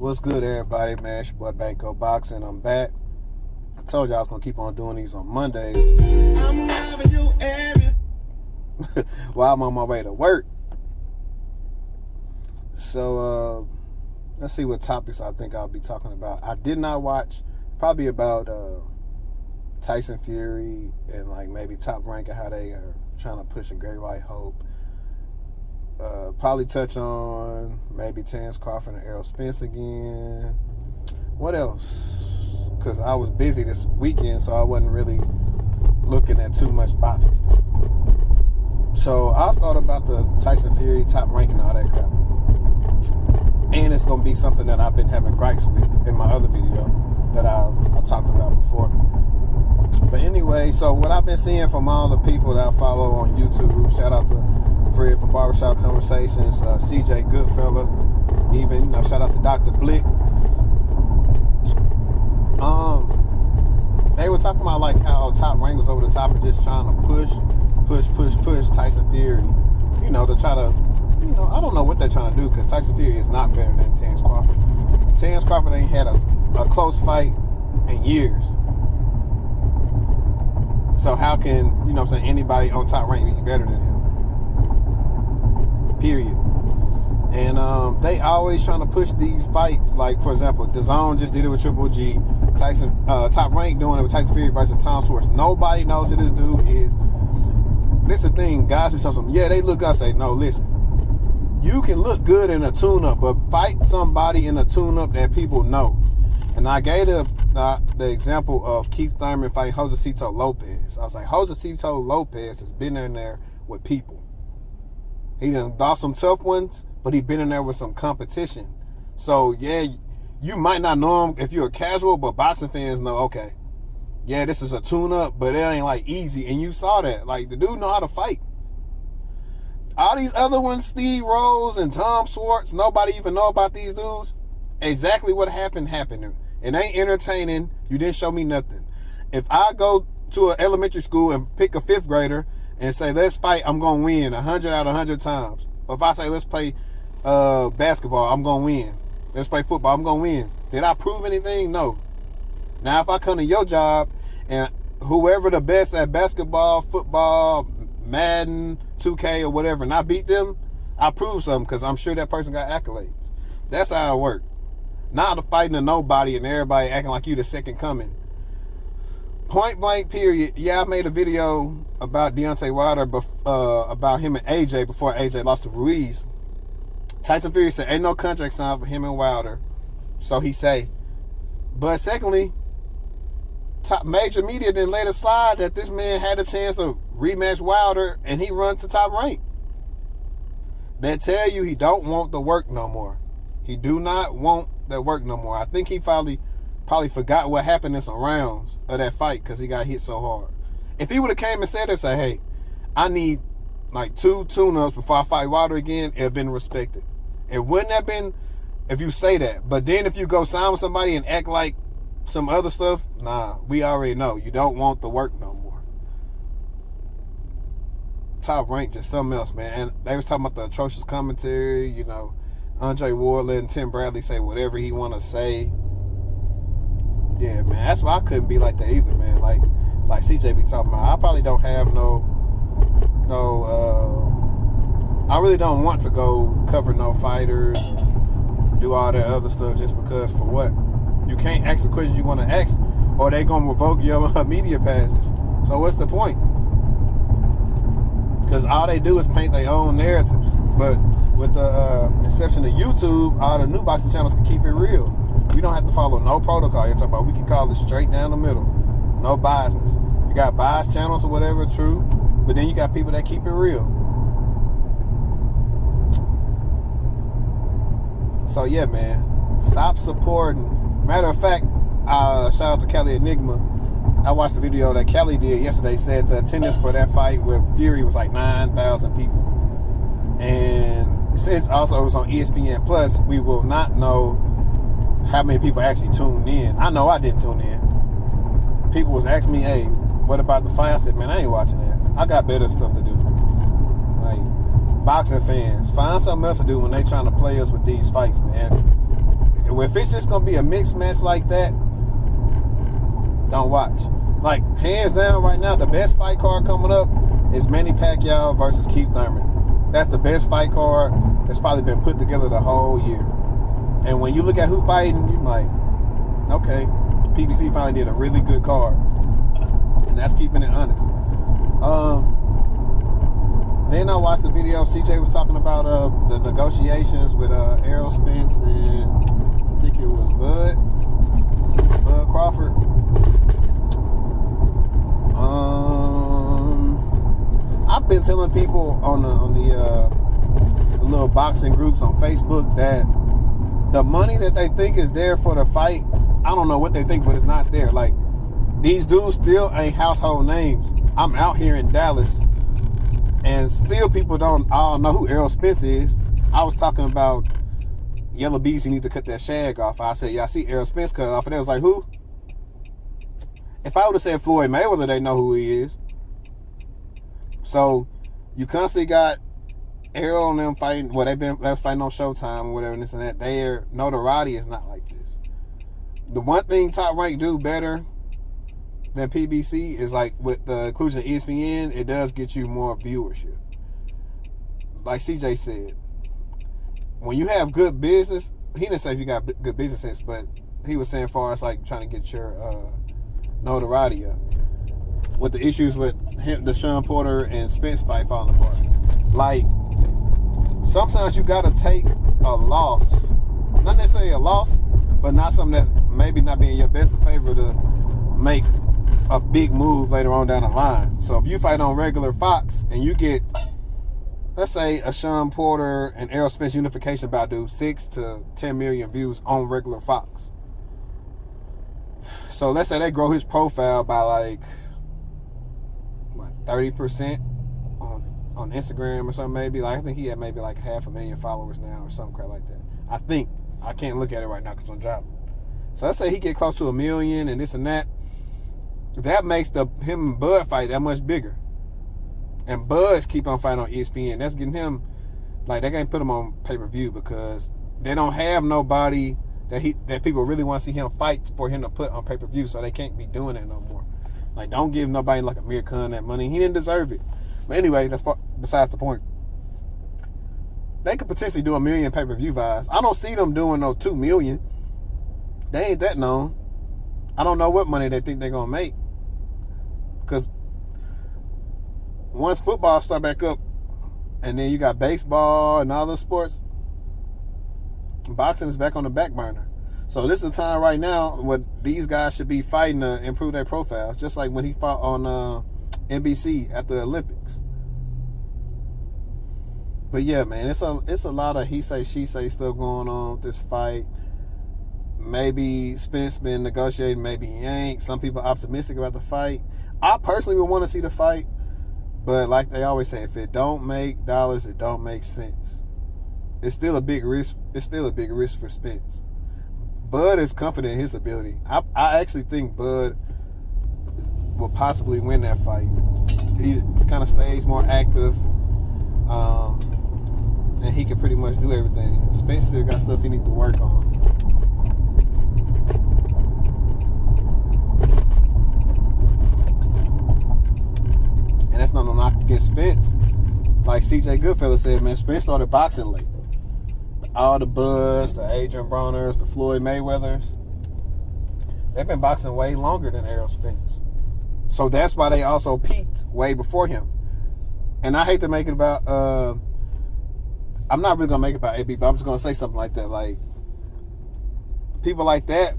What's good, everybody, man? It's your boy BancoBoxing. I'm back. I told you I was going to keep on doing these on Mondays. I'm loving you every while I'm on my way to work. So, let's see what topics I think I'll be talking about. I did not watch, probably about Tyson Fury and like maybe Top Rank and how they are trying to push a Great White Hope. Probably touch on maybe Terence Crawford and Errol Spence again. What else? Because I was busy this weekend, so I wasn't really looking at too much boxing stuff. So I'll start about the Tyson Fury, Top Rank, and all that crap. And it's going to be something that I've been having gripes with in my other video that I talked about before. But anyway, so what I've been seeing from all the people that I follow on YouTube, shout out to Fred from Barbershop Conversations, CJ Goodfella, even, shout out to Dr. Blick. They were talking about like how Top Rank was over the top and just trying to push Tyson Fury, to try to, I don't know what they're trying to do because Tyson Fury is not better than Terence Crawford. Terence Crawford ain't had a close fight in years. So how can, anybody on Top Rank be better than him? Period. And they always trying to push these fights. Like, for example, DAZN just did it with Triple G. Tyson, Top Rank doing it with Tyson Fury versus Tom Schwartz. Nobody knows who this dude is. This is the thing. Guys be saying, yeah, they look good. I say, no, listen. You can look good in a tune-up, but fight somebody in a tune-up that people know. And I gave the example of Keith Thurman fighting Josecito Lopez. I was like, Josecito Lopez has been in there with people. He done lost some tough ones, but he been in there with some competition. So, yeah, you might not know him if you're a casual, but boxing fans know, okay, yeah, this is a tune-up, but it ain't, like, easy. And you saw that. Like, the dude know how to fight. All these other ones, Steve Rose and Tom Schwartz, nobody even know about these dudes. Exactly what happened. It ain't entertaining. You didn't show me nothing. If I go to an elementary school and pick a 5th grader and say, let's fight, I'm going to win 100 out of 100 times. But if I say, let's play basketball, I'm going to win. Let's play football, I'm going to win. Did I prove anything? No. Now, if I come to your job and whoever the best at basketball, football, Madden, 2K, or whatever, and I beat them, I prove something because I'm sure that person got accolades. That's how it works. Not the fighting of nobody and everybody acting like you the second coming. Point blank, period. Yeah, I made a video about Deontay Wilder, about him and AJ before AJ lost to Ruiz. Tyson Fury said, ain't no contract signed for him and Wilder. So he say. But secondly, top major media didn't let it slide that this man had a chance to rematch Wilder and he run to Top Rank. They tell you he don't want the work no more. He do not want that work no more. I think he probably forgot what happened in some rounds of that fight because he got hit so hard. If he would have came and said it, say, hey, I need like 2 tune-ups before I fight Wilder again, it have been respected. It wouldn't have been if you say that. But then if you go sign with somebody and act like some other stuff, nah, we already know. You don't want the work no more. Top Rank, just something else, man. And they was talking about the atrocious commentary, Andre Ward letting Tim Bradley say whatever he want to say. Yeah, man, that's why I couldn't be like that either, man. Like CJ be talking about, I probably don't have I really don't want to go cover no fighters, do all that other stuff just because for what? You can't ask the questions you want to ask or they going to revoke your media passes. So what's the point? Because all they do is paint their own narratives. But with the exception of YouTube, all the new boxing channels can keep it real. We don't have to follow no protocol. You're talking about we can call it straight down the middle. No biasness. You got biased channels or whatever, true. But then you got people that keep it real. So yeah, man. Stop supporting. Matter of fact, shout out to Kelly Enigma. I watched the video that Kelly did yesterday. Said the attendance for that fight with Fury was like 9,000 people. And since also it was on ESPN Plus, we will not know how many people actually tuned in. I know I didn't tune in. People was asking me, hey, what about the fight? I said, man, I ain't watching that. I got better stuff to do. Like, boxing fans, find something else to do when they trying to play us with these fights, man. if it's just gonna be a mixed match like that, don't watch. Like, hands down right now, the best fight card coming up is Manny Pacquiao versus Keith Thurman. That's the best fight card that's probably been put together the whole year. And when you look at who fighting, you're like, okay, PBC finally did a really good card. And that's keeping it honest. Then I watched the video. CJ was talking about the negotiations with Errol Spence and I think it was Bud Crawford. I've been telling people on the little boxing groups on Facebook that the money that they think is there for the fight, I don't know what they think, but it's not there. Like, these dudes still ain't household names. I'm out here in Dallas, and still people don't all know who Errol Spence is. I was talking about Yellow Bees, he need to cut that shag off. I said, y'all see Errol Spence cut it off, and they was like, who? If I would have said Floyd Mayweather, they know who he is. So you constantly got Errol and them fighting. Well, they was fighting on Showtime or whatever, and this and that. Their notoriety is not like this. The one thing Top Rank do better than PBC is, like, with the inclusion of ESPN, it does get you more viewership. Like CJ said, when you have good business, he didn't say if you got good business sense, but he was saying far as like trying to get your notoriety up. With the issues with him, the Sean Porter and Spence fight falling apart. Like, sometimes you gotta take a loss. Not necessarily a loss, but not something that maybe not being your best favor to make a big move later on down the line. So if you fight on regular Fox and you get, let's say, a Sean Porter and Errol Spence unification bout, do 6 to 10 million views on regular Fox. So let's say they grow his profile by like 30% on Instagram or something, maybe. Like, I think he had maybe like 500,000 followers now or something crap like that. I think. I can't look at it right now because I'm driving. So let's say he get close to 1 million and this and that. That makes him and Bud fight that much bigger. And Bud's keep on fighting on ESPN. That's getting him, like, they can't put him on pay-per-view because they don't have nobody that people really want to see him fight for him to put on pay-per-view, so they can't be doing that no more. Like, don't give nobody like Amir Khan that money. He didn't deserve it. But anyway, that's besides the point. They could potentially do 1 million pay-per-view buys. I don't see them doing no 2 million. They ain't that known. I don't know what money they think they're going to make. Because once football start back up, and then you got baseball and all the sports, boxing is back on the back burner. So this is a time right now where these guys should be fighting to improve their profiles, just like when he fought on NBC at the Olympics. But yeah, man, it's a lot of he say, she say stuff going on with this fight. Maybe Spence been negotiating, maybe he ain't. Some people optimistic about the fight. I personally would want to see the fight, but like they always say, if it don't make dollars, it don't make sense. It's still a big risk. It's still a big risk for Spence. Bud is confident in his ability. I actually think Bud will possibly win that fight. He kind of stays more active, and he can pretty much do everything. Spence still got stuff he needs to work on. And that's not no knock against Spence. Like CJ Goodfellas said, man, Spence started boxing late. All the Buds, the Adrian Broners, the Floyd Mayweathers, they've been boxing way longer than Errol Spence. So that's why they also peaked way before him. And I hate to make it about, I'm not really going to make it about AB, but I'm just going to say something like that. Like, people like that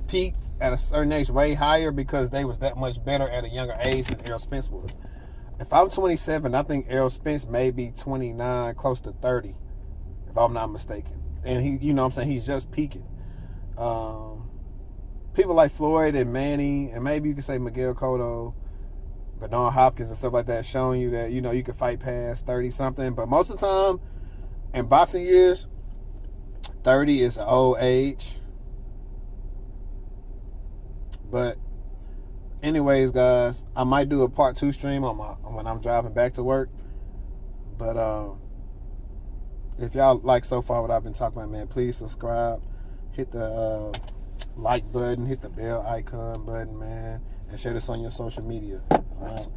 peaked at a certain age way higher because they was that much better at a younger age than Errol Spence was. If I'm 27, I think Errol Spence may be 29, close to 30. If I'm not mistaken. And he, you know what I'm saying, he's just peaking. People like Floyd and Manny, and maybe you could say Miguel Cotto, Bernard Hopkins and stuff like that, showing you that, you know, you can fight past 30-something. But most of the time, in boxing years, 30 is an old age. But anyways, guys, I might do a part 2 stream on when I'm driving back to work. But if y'all like so far what I've been talking about, man, please subscribe. hit the like button, hit the bell icon button, man, and share this on your social media. I'm out.